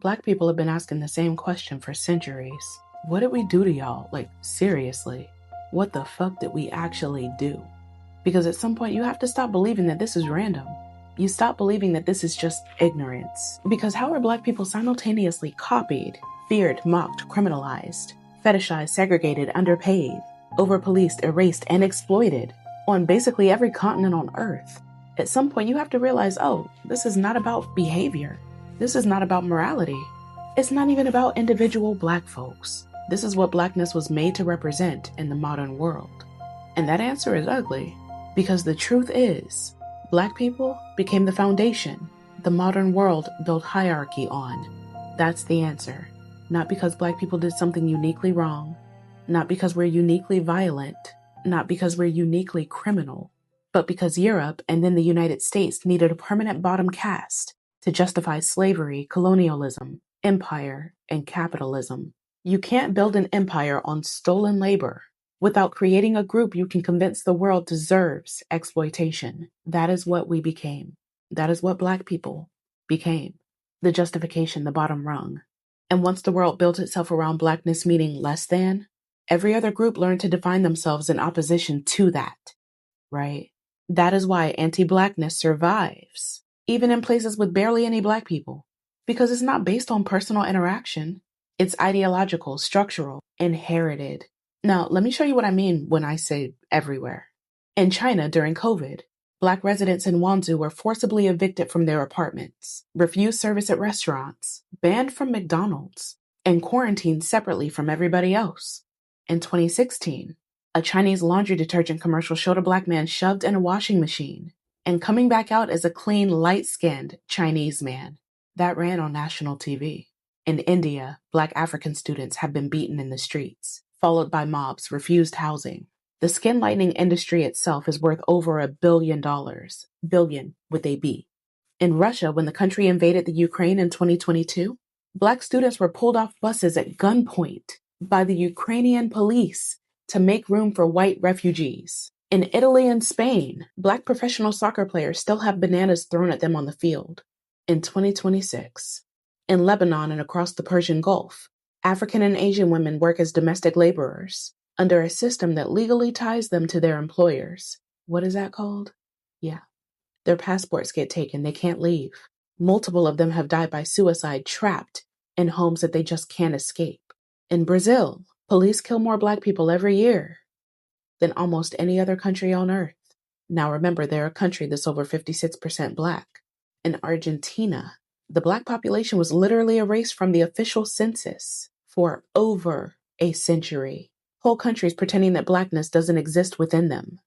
Black people have been asking the same question for centuries. What did we do to y'all? Like, seriously, what the fuck did we actually do? Because at some point, you have to stop believing that this is random. You stop believing that this is just ignorance. Because how are Black people simultaneously copied, feared, mocked, criminalized, fetishized, segregated, underpaid, over-policed, erased, and exploited on basically every continent on Earth? At some point, you have to realize, oh, this is not about behavior. This is not about morality. It's not even about individual Black folks. This is what Blackness was made to represent in the modern world. And that answer is ugly, because the truth is, Black people became the foundation the modern world built hierarchy on. That's the answer. Not because Black people did something uniquely wrong, not because we're uniquely violent, not because we're uniquely criminal, but because Europe and then the United States needed a permanent bottom caste to justify slavery, colonialism, empire, and capitalism. You can't build an empire on stolen labor without creating a group you can convince the world deserves exploitation. That is what we became. That is what Black people became. The justification, the bottom rung. And once the world built itself around Blackness meaning less than, every other group learned to define themselves in opposition to that, right? That is why anti-Blackness survives, even in places with barely any Black people, because it's not based on personal interaction. It's ideological, structural, inherited. Now, let me show you what I mean when I say everywhere. In China during COVID, Black residents in Wanzhou were forcibly evicted from their apartments, refused service at restaurants, banned from McDonald's, and quarantined separately from everybody else. In 2016, a Chinese laundry detergent commercial showed a Black man shoved in a washing machine and coming back out as a clean, light-skinned Chinese man. That ran on national TV. In India, Black African students have been beaten in the streets, followed by mobs, refused housing. The skin lightening industry itself is worth over $1 billion. Billion with a B. In Russia, when the country invaded the Ukraine in 2022, Black students were pulled off buses at gunpoint by the Ukrainian police to make room for white refugees. In Italy and Spain, Black professional soccer players still have bananas thrown at them on the field. In 2026, in Lebanon and across the Persian Gulf, African and Asian women work as domestic laborers under a system that legally ties them to their employers. What is that called? Yeah. Their passports get taken. They can't leave. Multiple of them have died by suicide, trapped in homes that they just can't escape. In Brazil, police kill more Black people every year than almost any other country on Earth. Now remember, they're a country that's over 56% Black. In Argentina, the Black population was literally erased from the official census for over a century. Whole countries pretending that Blackness doesn't exist within them.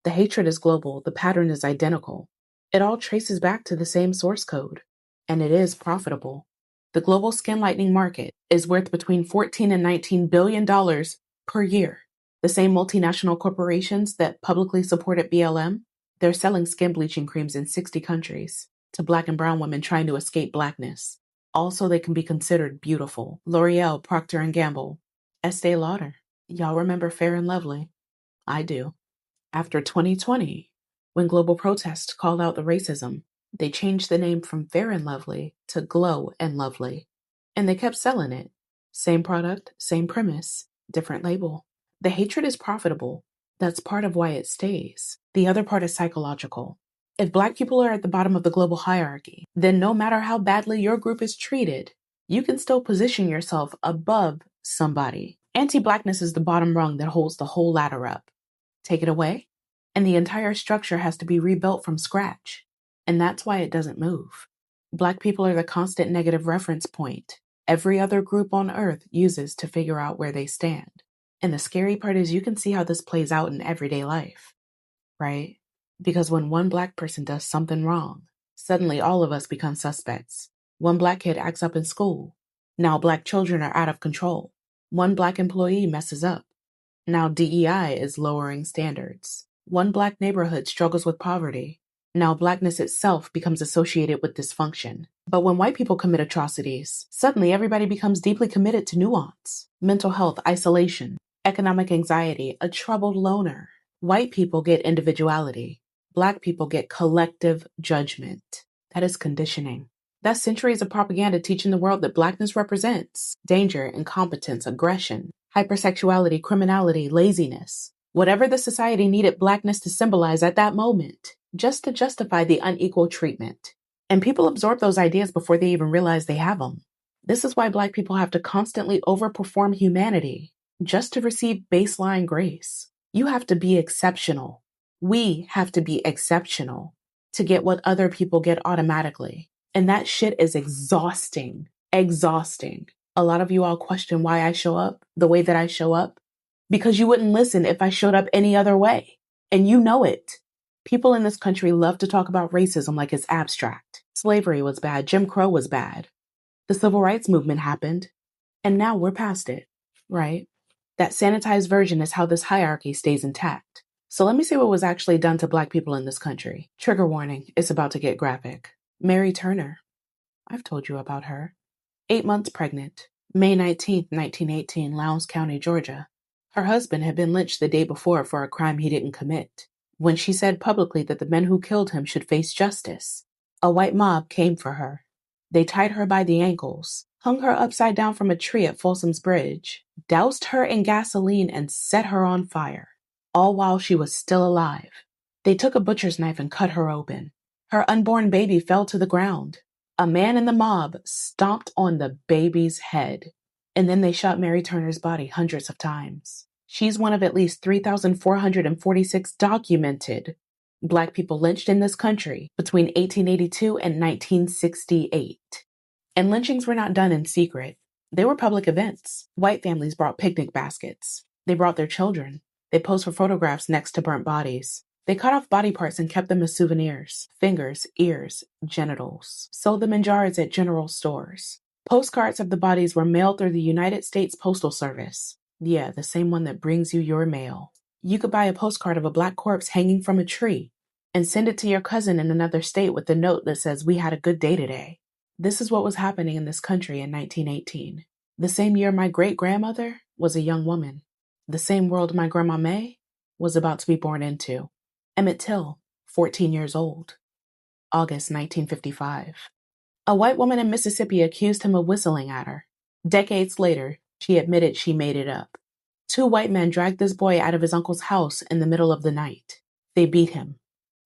The hatred is global. The pattern is identical. It all traces back to the same source code, and it is profitable. The global skin lightening market is worth between $14 and $19 billion per year. The same multinational corporations that publicly supported BLM, they're selling skin bleaching creams in 60 countries to Black and brown women trying to escape Blackness. Also, they can be considered beautiful. L'Oreal, Procter & Gamble, Estee Lauder. Y'all remember Fair and Lovely? I do. After 2020, when global protests called out the racism, they changed the name from Fair and Lovely to Glow and Lovely. And they kept selling it. Same product, same premise, different label. The hatred is profitable. That's part of why it stays. The other part is psychological. If Black people are at the bottom of the global hierarchy, then no matter how badly your group is treated, you can still position yourself above somebody. Anti-Blackness is the bottom rung that holds the whole ladder up. Take it away, and the entire structure has to be rebuilt from scratch. And that's why it doesn't move. Black people are the constant negative reference point every other group on Earth uses to figure out where they stand. And the scary part is you can see how this plays out in everyday life, right? Because when one Black person does something wrong, suddenly all of us become suspects. One Black kid acts up in school. Now Black children are out of control. One Black employee messes up. Now DEI is lowering standards. One Black neighborhood struggles with poverty. Now Blackness itself becomes associated with dysfunction. But when white people commit atrocities, suddenly everybody becomes deeply committed to nuance, mental health, isolation, economic anxiety, a troubled loner. White people get individuality. Black people get collective judgment. That is conditioning. That's centuries of propaganda teaching the world that blackness represents danger, incompetence, aggression, hypersexuality, criminality, laziness. Whatever the society needed blackness to symbolize at that moment, just to justify the unequal treatment. And people absorb those ideas before they even realize they have them. This is why black people have to constantly overperform humanity just to receive baseline grace. You have to be exceptional. We have to be exceptional to get what other people get automatically. And that shit is exhausting. Exhausting. A lot of you all question why I show up the way that I show up because you wouldn't listen if I showed up any other way. And you know it. People in this country love to talk about racism like it's abstract. Slavery was bad. Jim Crow was bad. The civil rights movement happened. And now we're past it, right? That sanitized version is how this hierarchy stays intact. So let me see what was actually done to black people in this country. Trigger warning, it's about to get graphic. Mary Turner. I've told you about her. 8 months pregnant. May 19th, 1918, Lowndes County, Georgia. Her husband had been lynched the day before for a crime he didn't commit. When she said publicly that the men who killed him should face justice, a white mob came for her. They tied her by the ankles, hung her upside down from a tree at Folsom's Bridge, doused her in gasoline and set her on fire, all while she was still alive. They took a butcher's knife and cut her open. Her unborn baby fell to the ground. A man in the mob stomped on the baby's head, and then they shot Mary Turner's body hundreds of times. She's one of at least 3,446 documented black people lynched in this country between 1882 and 1968. And lynchings were not done in secret. They were public events. White families brought picnic baskets. They brought their children. They posed for photographs next to burnt bodies. They cut off body parts and kept them as souvenirs. Fingers, ears, genitals. Sold them in jars at general stores. Postcards of the bodies were mailed through the United States Postal Service. Yeah, the same one that brings you your mail. You could buy a postcard of a black corpse hanging from a tree and send it to your cousin in another state with a note that says, "We had a good day today." This is what was happening in this country in 1918. The same year my great-grandmother was a young woman. The same world my grandma May was about to be born into. Emmett Till, 14 years old. August 1955. A white woman in Mississippi accused him of whistling at her. Decades later, she admitted she made it up. 2 white men dragged this boy out of his uncle's house in the middle of the night. They beat him.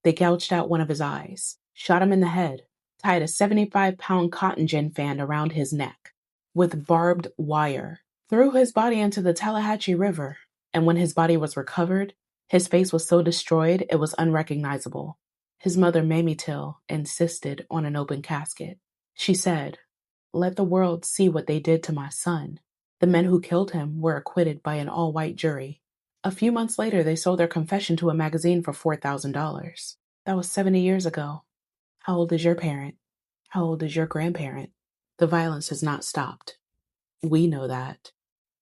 They gouged out one of his eyes, shot him in the head, tied a 75-pound cotton gin fan around his neck with barbed wire, threw his body into the Tallahatchie River, and when his body was recovered, his face was so destroyed it was unrecognizable. His mother, Mamie Till, insisted on an open casket. She said, "Let the world see what they did to my son." The men who killed him were acquitted by an all-white jury. A few months later, they sold their confession to a magazine for $4,000. That was 70 years ago. How old is your parent? How old is your grandparent? The violence has not stopped. We know that.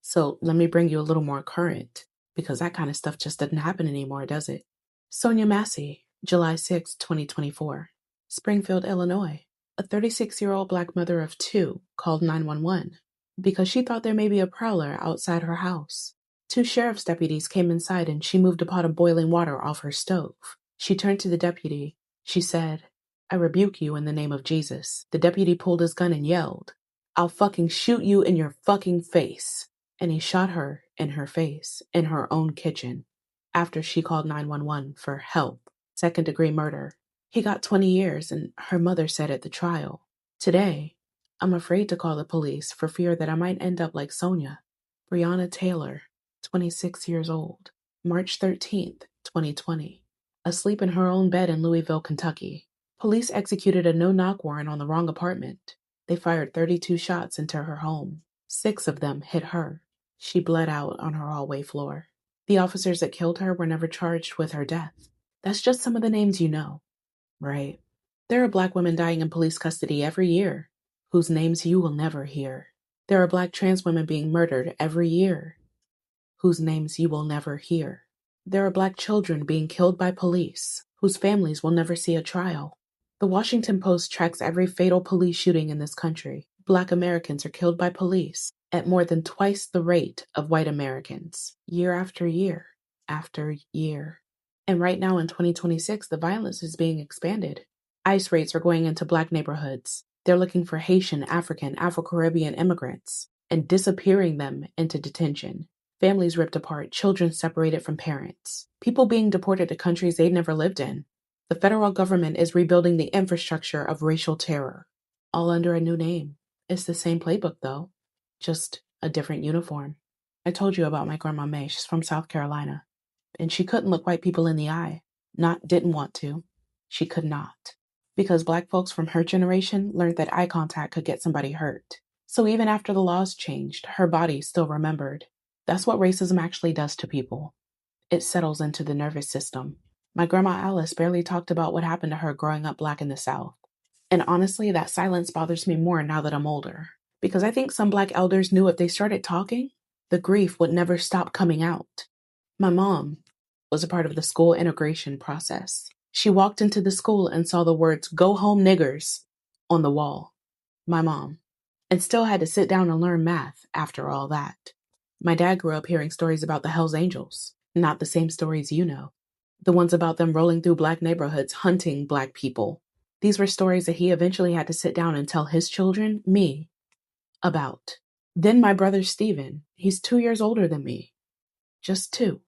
So let me bring you a little more current, because that kind of stuff just doesn't happen anymore, does it? Sonia Massey, July 6, 2024. Springfield, Illinois. A 36-year-old black mother of 2 called 911 because she thought there may be a prowler outside her house. 2 sheriff's deputies came inside and she moved a pot of boiling water off her stove. She turned to the deputy. She said, "I rebuke you in the name of Jesus." The deputy pulled his gun and yelled, "I'll fucking shoot you in your fucking face." And he shot her in her face in her own kitchen after she called 911 for help. Second-degree murder. He got 20 years, and her mother said at the trial, "Today, I'm afraid to call the police for fear that I might end up like Sonia." Breonna Taylor, 26 years old. March 13th, 2020. Asleep in her own bed in Louisville, Kentucky. Police executed a no-knock warrant on the wrong apartment. They fired 32 shots into her home. 6 of them hit her. She bled out on her hallway floor. The officers that killed her were never charged with her death. That's just some of the names you know, right? There are black women dying in police custody every year, whose names you will never hear. There are black trans women being murdered every year, whose names you will never hear. There are black children being killed by police, whose families will never see a trial. The Washington Post tracks every fatal police shooting in this country. Black Americans are killed by police at more than twice the rate of white Americans, year after year after year. And right now in 2026, the violence is being expanded. ICE raids are going into black neighborhoods. They're looking for Haitian, African, Afro-Caribbean immigrants and disappearing them into detention. Families ripped apart, children separated from parents, people being deported to countries they'd never lived in. The federal government is rebuilding the infrastructure of racial terror, all under a new name. It's the same playbook, though, just a different uniform. I told you about my grandma May. She's from South Carolina, and she couldn't look white people in the eye. Didn't want to. She could not. Because Black folks from her generation learned that eye contact could get somebody hurt. So even after the laws changed, her body still remembered. That's what racism actually does to people. It settles into the nervous system. My grandma Alice barely talked about what happened to her growing up Black in the South. And honestly, that silence bothers me more now that I'm older. Because I think some Black elders knew if they started talking, the grief would never stop coming out. My mom was a part of the school integration process. She walked into the school and saw the words, "Go home, niggers," on the wall. My mom. And still had to sit down and learn math after all that. My dad grew up hearing stories about the Hells Angels, not the same stories you know. The ones about them rolling through Black neighborhoods, hunting Black people. These were stories that he eventually had to sit down and tell his children, me, about. Then my brother Steven, he's 2 years older than me. Just 2.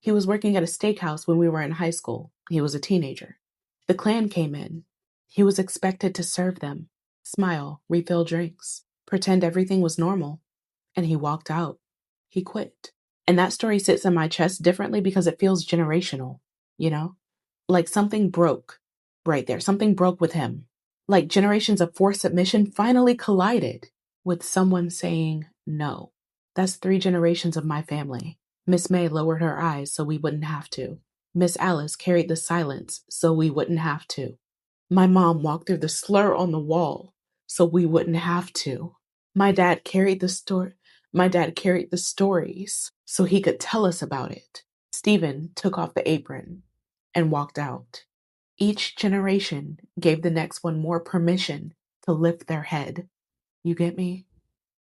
He was working at a steakhouse when we were in high school. He was a teenager. The Klan came in. He was expected to serve them, smile, refill drinks, pretend everything was normal. And he walked out. He quit. And that story sits in my chest differently because it feels generational, you know? Like something broke right there. Something broke with him. Like generations of forced submission finally collided with someone saying no. That's 3 generations of my family. Miss May lowered her eyes so we wouldn't have to. Miss Alice carried the silence so we wouldn't have to. My mom walked through the slur on the wall so we wouldn't have to. My dad carried the stories so he could tell us about it. Stephen took off the apron and walked out. Each generation gave the next one more permission to lift their head. You get me?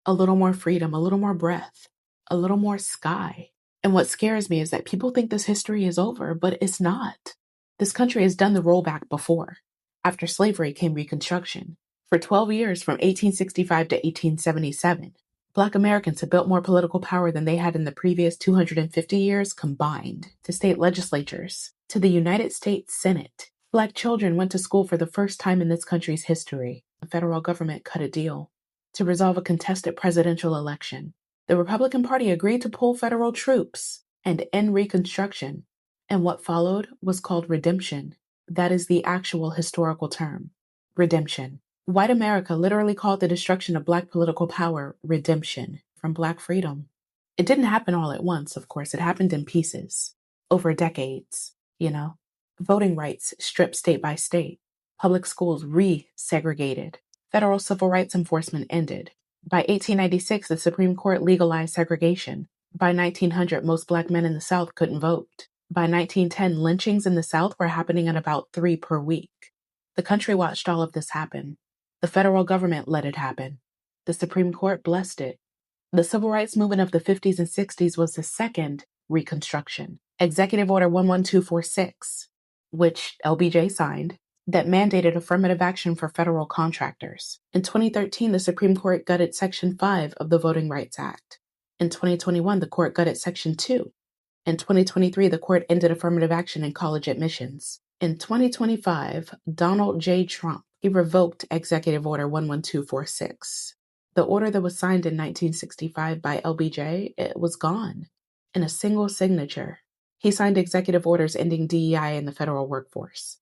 A little more freedom, a little more breath, a little more sky. And what scares me is that people think this history is over, but it's not. This country has done the rollback before. After slavery came Reconstruction. For 12 years, from 1865 to 1877, Black Americans have built more political power than they had in the previous 250 years combined, to state legislatures, to the United States Senate. Black children went to school for the first time in this country's history. The federal government cut a deal to resolve a contested presidential election. The Republican Party agreed to pull federal troops and end Reconstruction, and what followed was called redemption. That is the actual historical term. Redemption. White America literally called the destruction of Black political power redemption from Black freedom. It didn't happen all at once, of course. It happened in pieces, over decades, you know. Voting rights stripped state by state. Public schools re-segregated. Federal civil rights enforcement ended. By 1896, the Supreme Court legalized segregation. By 1900, most Black men in the South couldn't vote. By 1910, lynchings in the South were happening at about 3 per week. The country watched all of this happen. The federal government let it happen. The Supreme Court blessed it. The civil rights movement of the 50s and 60s was the second Reconstruction. Executive Order 11246, which LBJ signed, that mandated affirmative action for federal contractors. In 2013, the Supreme Court gutted Section 5 of the Voting Rights Act. In 2021, the court gutted Section 2. In 2023, the court ended affirmative action in college admissions. In 2025, Donald J. Trump, he revoked Executive Order 11246. The order that was signed in 1965 by LBJ, it was gone in a single signature. He signed executive orders ending DEI in the federal workforce,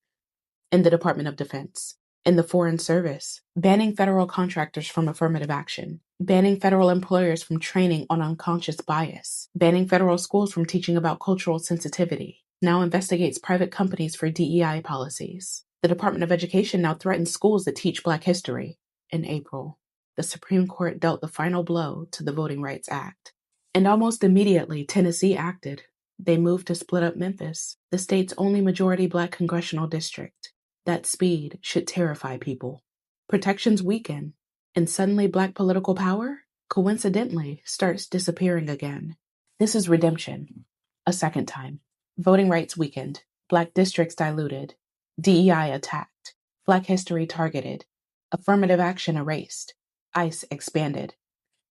in the Department of Defense, in the Foreign Service, banning federal contractors from affirmative action, banning federal employers from training on unconscious bias, banning federal schools from teaching about cultural sensitivity, now investigates private companies for DEI policies. The Department of Education now threatens schools that teach Black history. In April, the Supreme Court dealt the final blow to the Voting Rights Act. And almost immediately, Tennessee acted. They moved to split up Memphis, the state's only majority Black congressional district. That speed should terrify people. Protections weaken, and suddenly Black political power, coincidentally, starts disappearing again. This is redemption. A second time. Voting rights weakened. Black districts diluted. DEI attacked. Black history targeted. Affirmative action erased. ICE expanded.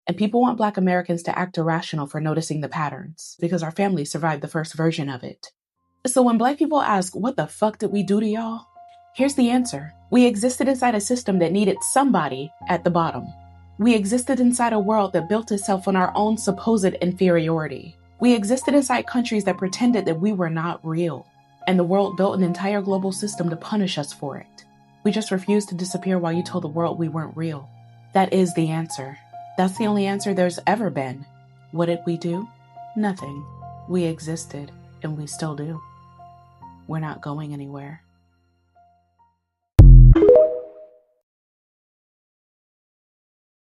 And people want Black Americans to act irrational for noticing the patterns, because our family survived the first version of it. So when Black people ask, what the fuck did we do to y'all? Here's the answer. We existed inside a system that needed somebody at the bottom. We existed inside a world that built itself on our own supposed inferiority. We existed inside countries that pretended that we were not real. And the world built an entire global system to punish us for it. We just refused to disappear while you told the world we weren't real. That is the answer. That's the only answer there's ever been. What did we do? Nothing. We existed, and we still do. We're not going anywhere.